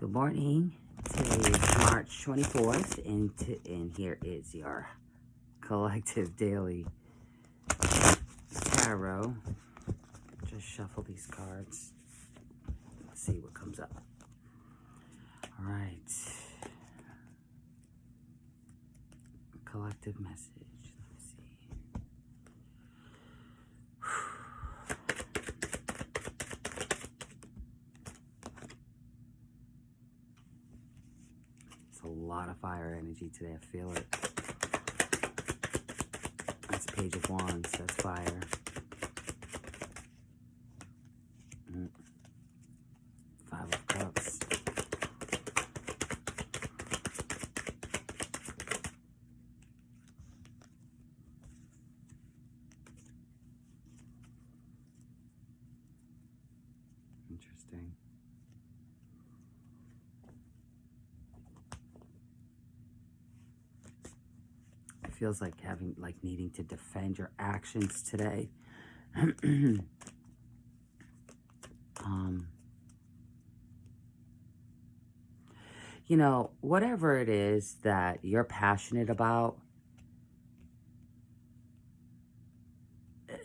Good morning. Today is March 24th, and here is your collective daily tarot. Just shuffle these cards. Let's see what comes up. All right. Collective message. Let me see. It's a lot of fire energy today. I feel it. That's Page of Wands. That's fire. Five of Cups. Interesting. It feels like needing to defend your actions today. You know, whatever it is that you're passionate about,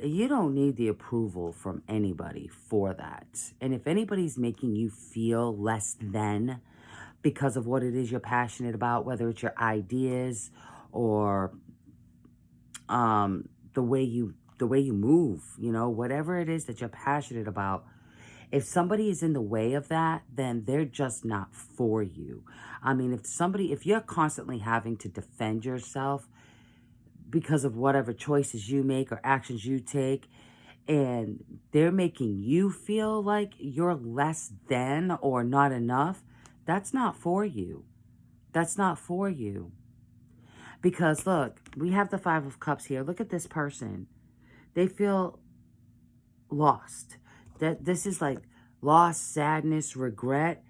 you don't need the approval from anybody for that. And if anybody's making you feel less than because of what it is you're passionate about, whether it's your ideas or the way you move, you know, whatever it is that you're passionate about, if somebody is in the way of that, then they're just not for you. I mean, if you're constantly having to defend yourself because of whatever choices you make or actions you take, and they're making you feel like you're less than or not enough, that's not for you. That's not for you. Because look, we have the Five of Cups here. Look at this person. They feel lost. This is like loss, sadness, regret.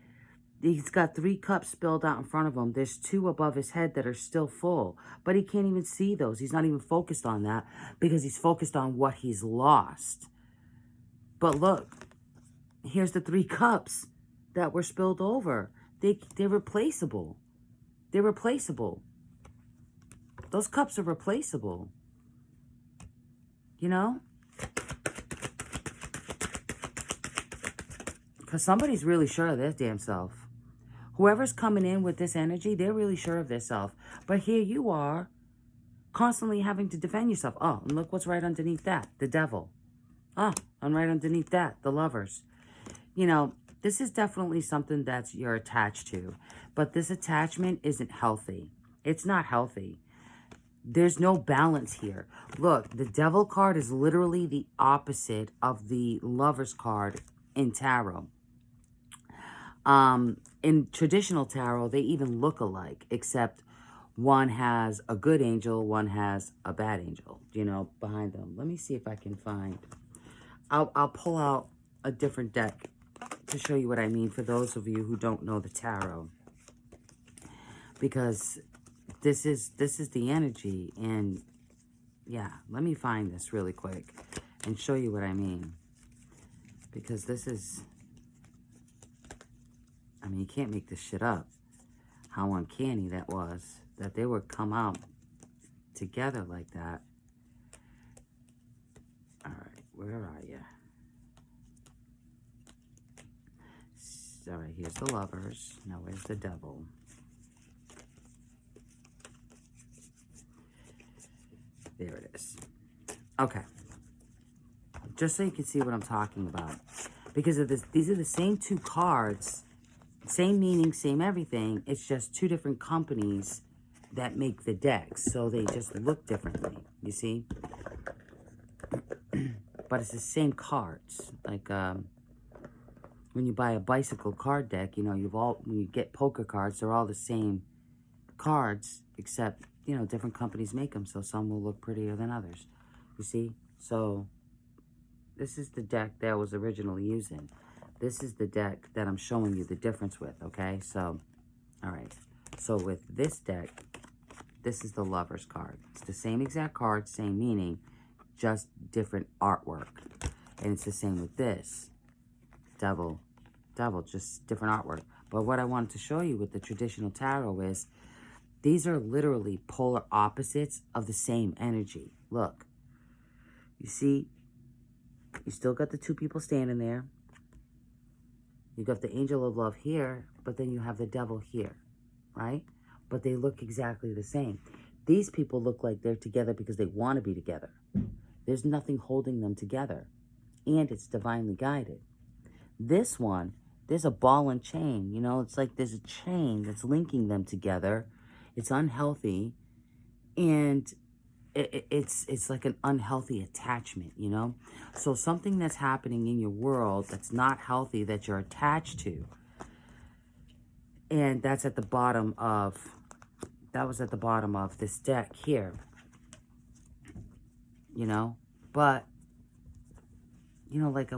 He's got 3 cups spilled out in front of him. There's 2 above his head that are still full, but he can't even see those. He's not even focused on that because he's focused on what he's lost. But look, here's the 3 cups that were spilled over. They're replaceable. They're replaceable. Those cups are replaceable. You know? Because somebody's really sure of their damn self. Whoever's coming in with this energy, they're really sure of their self. But here you are, constantly having to defend yourself. Oh, and look what's right underneath that. The Devil. Oh, and right underneath that, the Lovers. You know, this is definitely something that you're attached to. But this attachment isn't healthy. It's not healthy. There's no balance here. Look, the Devil card is literally the opposite of the Lovers card in tarot. In traditional tarot, they even look alike, except one has a good angel, one has a bad angel, you know, behind them. Let me see if I can find. I'll pull out a different deck to show you what I mean for those of you who don't know the tarot. Because this is the energy, and yeah, let me find this really quick and show you what I mean. Because this is, I mean, you can't make this shit up. How uncanny that was, that they would come out together like that. All right, where are you? All right, here's the Lovers. Now, where's the Devil? There it is. Okay. Just so you can see what I'm talking about. Because of this, these are the same 2 cards. Same meaning, same everything. It's just 2 different companies that make the decks. So they just look differently, you see? But it's the same cards. Like when you buy a bicycle card deck, you know, when you get poker cards, they're all the same cards, except, you know, different companies make them. So some will look prettier than others, you see? So this is the deck that I was originally using. This is the deck that I'm showing you the difference with, okay? So, all right. So with this deck, this is the Lovers card. It's the same exact card, same meaning, just different artwork. And it's the same with this. Devil, Devil, just different artwork. But what I wanted to show you with the traditional tarot is these are literally polar opposites of the same energy. Look, you see, you still got the two people standing there. You got the angel of love here, but then you have the devil here, right? But they look exactly the same. These people look like they're together because they want to be together. There's nothing holding them together, and it's divinely guided. This one, there's a ball and chain, you know? It's like there's a chain that's linking them together. It's unhealthy, and it's like an unhealthy attachment, you know? So something that's happening in your world that's not healthy that you're attached to, and that's at the bottom of, that was at the bottom of this deck here, you know? But, you know, like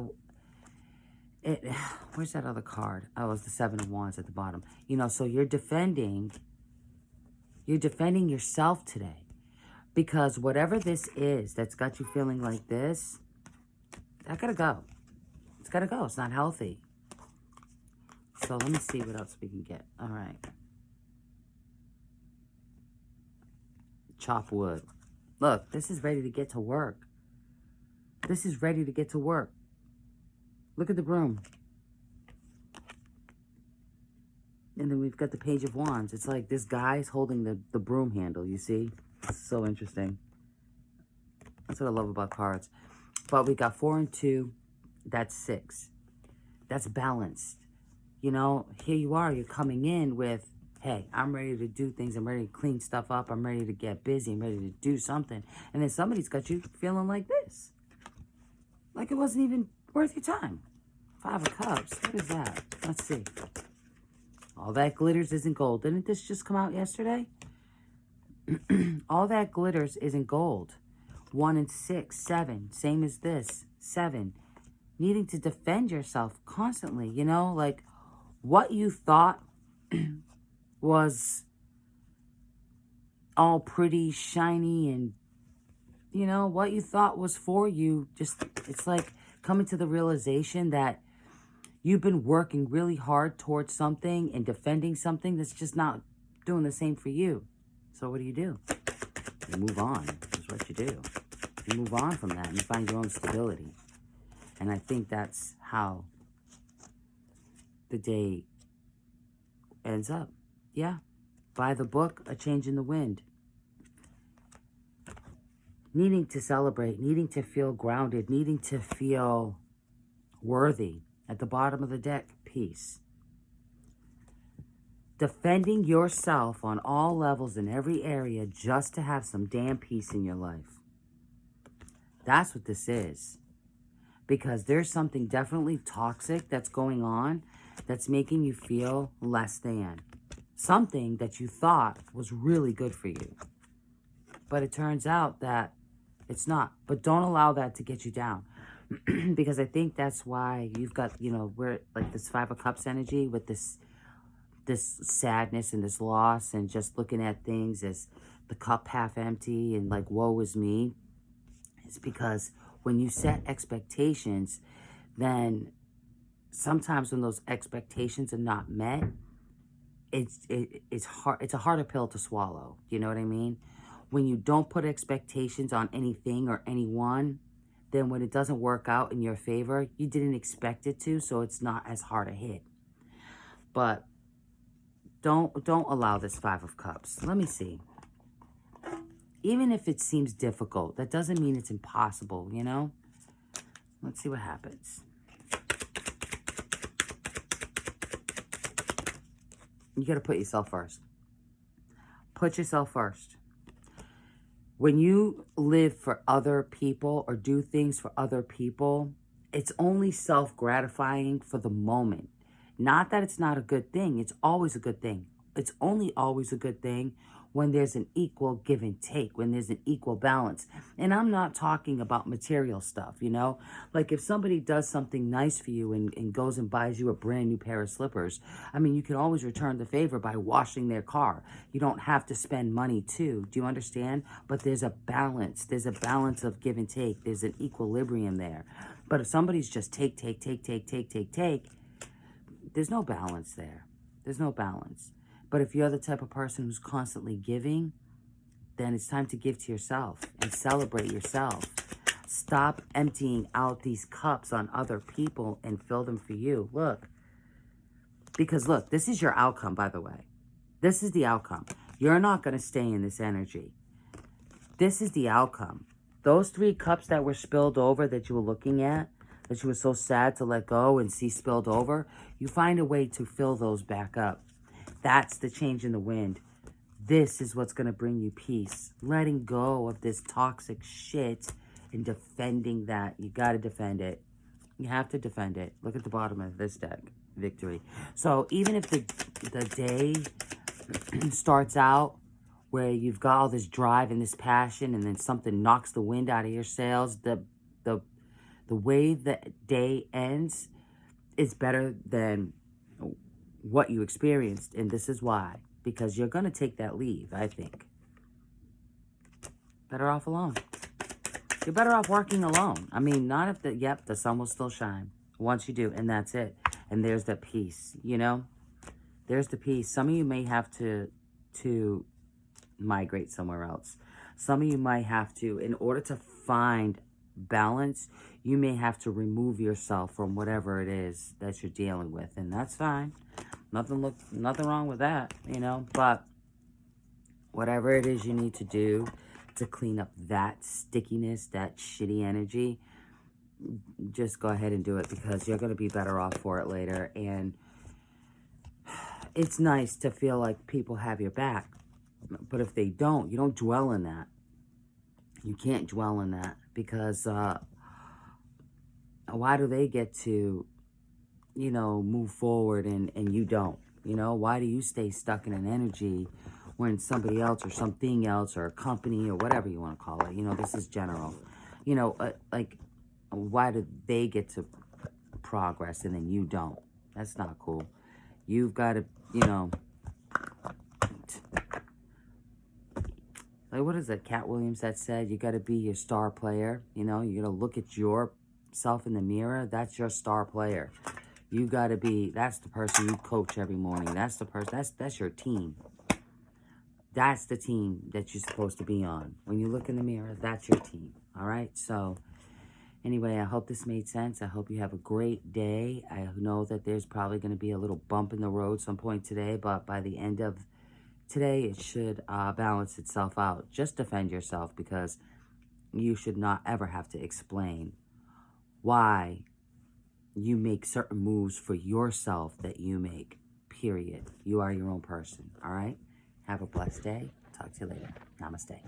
where's that other card? Oh, it's the Seven of Wands at the bottom. You know, so you're defending yourself today. Because whatever this is that's got you feeling like this, that gotta go. It's gotta go. It's not healthy. So let me see what else we can get. All right. Chop wood. Look, this is ready to get to work. This is ready to get to work. Look at the broom. And then we've got the Page of Wands. It's like this guy's holding the broom handle, you see? It's so interesting. That's what I love about cards. But we got 4 and 2. That's 6. That's balanced. You know, here you are. You're coming in with, hey, I'm ready to do things. I'm ready to clean stuff up. I'm ready to get busy. I'm ready to do something. And then somebody's got you feeling like this. Like it wasn't even worth your time. 5 of Cups. What is that? Let's see. All that glitters isn't gold. Didn't this just come out yesterday? All that glitters isn't gold. 1 and 6, 7. Same as this. 7. Needing to defend yourself constantly. You know, like what you thought was all pretty, shiny, and, you know, what you thought was for you. Just, it's like coming to the realization that you've been working really hard towards something and defending something that's just not doing the same for you. So what do? You move on. That's what you do. You move on from that and you find your own stability. And I think that's how the day ends up. Yeah. By the book, A Change in the Wind. Needing to celebrate, needing to feel grounded, needing to feel worthy. At the bottom of the deck, peace. Defending yourself on all levels in every area just to have some damn peace in your life. That's what this is. Because there's something definitely toxic that's going on that's making you feel less than. Something that you thought was really good for you. But it turns out that it's not. But don't allow that to get you down. Because I think that's why you've got, you know, we're like this 5 of Cups energy with this sadness and this loss and just looking at things as the cup half empty and like, woe is me. It's because when you set expectations, then sometimes when those expectations are not met, it's hard. It's a harder pill to swallow. You know what I mean? When you don't put expectations on anything or anyone, then when it doesn't work out in your favor, you didn't expect it to, so it's not as hard a hit. But don't allow this 5 of Cups. Let me see. Even if it seems difficult, that doesn't mean it's impossible, you know? Let's see what happens. You got to put yourself first. Put yourself first. When you live for other people or do things for other people, it's only self-gratifying for the moment. Not that it's not a good thing. It's always a good thing. It's only always a good thing when there's an equal give and take, when there's an equal balance. And I'm not talking about material stuff, you know? Like if somebody does something nice for you and goes and buys you a brand new pair of slippers, I mean, you can always return the favor by washing their car. You don't have to spend money too. Do you understand? But there's a balance. There's a balance of give and take. There's an equilibrium there. But if somebody's just take, there's no balance there. There's no balance. But if you're the type of person who's constantly giving, then it's time to give to yourself and celebrate yourself. Stop emptying out these cups on other people and fill them for you. Look, because look, this is your outcome, by the way. This is the outcome. You're not going to stay in this energy. This is the outcome. Those 3 cups that were spilled over that you were looking at, that you were so sad to let go and see spilled over, you find a way to fill those back up. That's the change in the wind. This is what's going to bring you peace. Letting go of this toxic shit and defending that. You got to defend it. You have to defend it. Look at the bottom of this deck. Victory. So even if the day starts out where you've got all this drive and this passion and then something knocks the wind out of your sails, the way the day ends is better than what you experienced. And this is why. Because you're going to take that leave, I think. Better off alone. You're better off working alone. I mean, not if the sun will still shine. Once you do, and that's it. And there's that peace, you know? There's the peace. Some of you may have to migrate somewhere else. Some of you might have to, in order to find balance, you may have to remove yourself from whatever it is that you're dealing with. And that's fine. Nothing wrong with that, you know? But whatever it is you need to do to clean up that stickiness, that shitty energy, just go ahead and do it, because you're going to be better off for it later. And it's nice to feel like people have your back. But if they don't, you don't dwell in that. You can't dwell in that, because why do they get to, you know, move forward and you don't? You know, why do you stay stuck in an energy when somebody else or something else or a company or whatever you want to call it, you know, this is general, you know, like, why do they get to progress and then you don't? That's not cool. You've got to, you know, like, what is it, Cat Williams that said, you got to be your star player, you know, you got to look at yourself in the mirror, that's your star player. You got to be, that's the person you coach every morning, that's the person, that's your team. That's the team that you're supposed to be on. When you look in the mirror, that's your team, all right? So, anyway, I hope this made sense. I hope you have a great day. I know that there's probably going to be a little bump in the road some point today, but by the end of today, it should balance itself out. Just defend yourself, because you should not ever have to explain why you make certain moves for yourself that you make, period. You are your own person, all right? Have a blessed day. Talk to you later. Namaste.